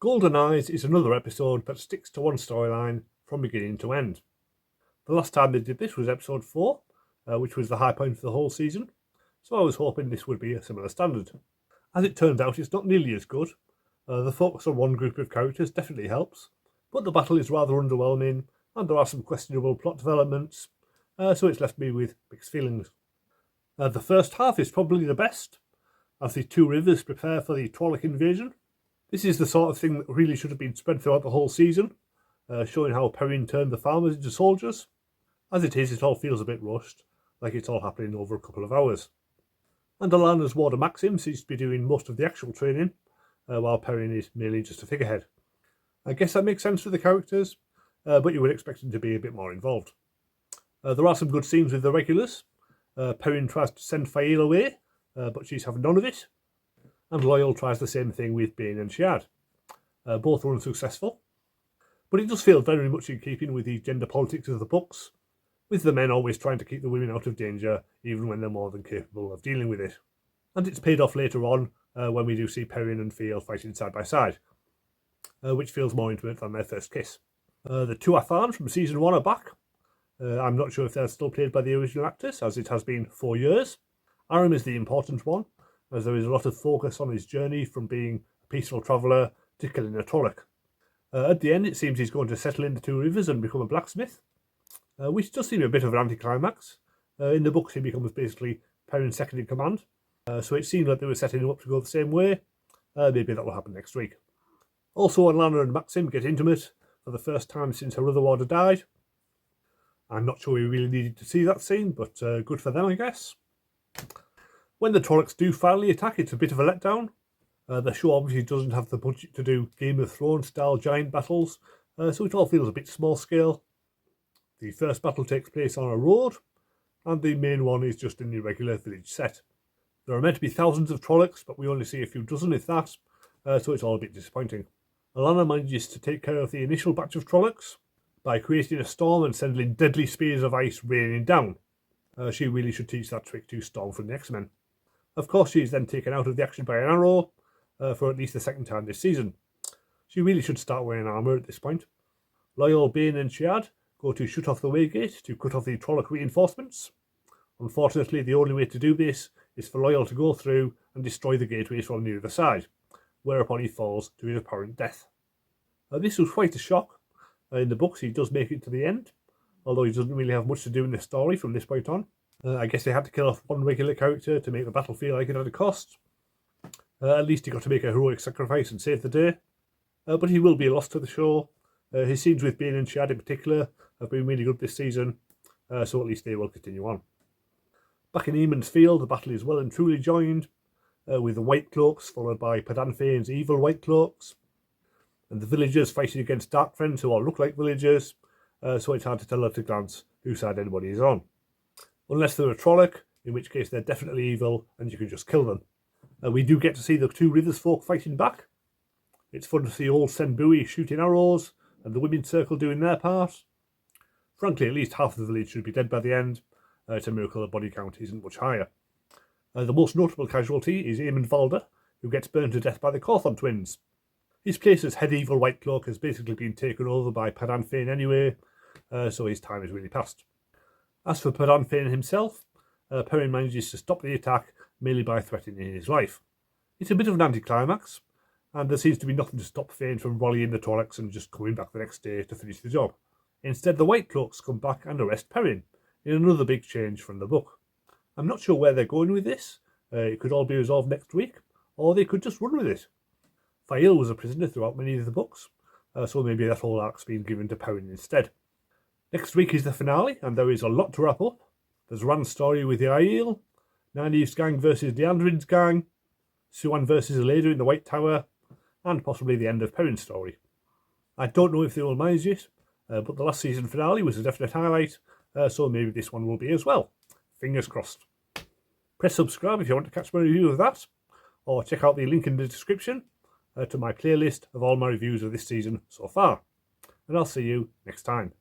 Goldeneyes is another episode that sticks to one storyline from beginning to end. The last time they did this was episode 4, which was the high point for the whole season, so I was hoping this would be a similar standard. As it turns out, it's not nearly as good. The focus on one group of characters definitely helps, but the battle is rather underwhelming and there are some questionable plot developments, so it's left me with mixed feelings. The first half is probably the best, as the two rivers prepare for the Trolloc invasion. This is the sort of thing that really should have been spread throughout the whole season, showing how Perrin turned the farmers into soldiers. As it is, it all feels a bit rushed, like it's all happening over a couple of hours. And Alana's warder Maxim seems to be doing most of the actual training, while Perrin is merely just a figurehead. I guess that makes sense for the characters, but you would expect him to be a bit more involved. There are some good scenes with the regulars. Perrin tries to send Fael away, but she's having none of it. And Loyal tries the same thing with Bane and Shiad. Both are unsuccessful. But it does feel very much in keeping with the gender politics of the books, with the men always trying to keep the women out of danger, even when they're more than capable of dealing with it. And it's paid off later on, when we do see Perrin and Fael fighting side by side, which feels more intimate than their first kiss. The two Athans from season 1 are back. I'm not sure if they're still played by the original actors, as it has been 4 years. Aram is the important one, as there is a lot of focus on his journey from being a peaceful traveller to killing a Trolloc. At the end, it seems he's going to settle in the two rivers and become a blacksmith, which does seem a bit of an anticlimax. In the books, he becomes basically Perrin's second in command, so it seemed like they were setting him up to go the same way. Maybe that will happen next week. Also, Alana and Maxim get intimate for the first time since her other warder died. I'm not sure we really needed to see that scene, but good for them, I guess. When the Trollocs do finally attack, it's a bit of a letdown. The show obviously doesn't have the budget to do Game of Thrones style giant battles, so it all feels a bit small scale. The first battle takes place on a road, and the main one is just an irregular village set. There are meant to be thousands of Trollocs, but we only see a few dozen if that, so it's all a bit disappointing. Alana manages to take care of the initial batch of Trollocs by creating a storm and sending deadly spears of ice raining down. She really should teach that trick to Storm from the X-Men. Of course, she is then taken out of the action by an arrow, for at least the second time this season. She really should start wearing armour at this point. Loyal, Bane and Shiad go to shoot off the waygate to cut off the Trolloc reinforcements. Unfortunately, the only way to do this is for Loyal to go through and destroy the gateways from the other side, whereupon he falls to his apparent death. This was quite a shock. In the books, he does make it to the end, although he doesn't really have much to do in the story from this point on. I guess they had to kill off one regular character to make the battle feel like it had a cost. At least he got to make a heroic sacrifice and save the day. But he will be a loss to the show. His scenes with Bane and Shiad in particular have been really good this season, so at least they will continue on. Back in Eamon's Field, the battle is well and truly joined, with the White Cloaks followed by Padanfane's evil White Cloaks, and the villagers fighting against Dark Friends who all look like villagers, so it's hard to tell at a glance whose side anybody is on. Unless they're a Trolloc, in which case they're definitely evil and you can just kill them. We do get to see the two Rivers folk fighting back. It's fun to see old Senbui shooting arrows and the women's circle doing their part. Frankly, at least half of the village should be dead by the end. It's a miracle the body count isn't much higher. The most notable casualty is Eamon Valder, who gets burned to death by the Cawthon twins. His place as head evil White Cloak has basically been taken over by Padanfane anyway, so his time is really past. As for Padanfane himself, Perrin manages to stop the attack merely by threatening his life. It's a bit of an anticlimax, and there seems to be nothing to stop Fane from rallying the Trollocs and just coming back the next day to finish the job. Instead, the White Cloaks come back and arrest Perrin, in another big change from the book. I'm not sure where they're going with this. It could all be resolved next week, or they could just run with it. Fael was a prisoner throughout many of the books, so maybe that whole arc's been given to Perrin instead. Next week is the finale, and there is a lot to wrap up. There's Rand's story with the Aiel, Nynaeve's gang versus Deandrin's gang, Siuan versus Eleda in the White Tower, and possibly the end of Perrin's story. I don't know if they will manage it, but the last season finale was a definite highlight, so maybe this one will be as well. Fingers crossed. Press subscribe if you want to catch my review of that, or check out the link in the description to my playlist of all my reviews of this season so far. And I'll see you next time.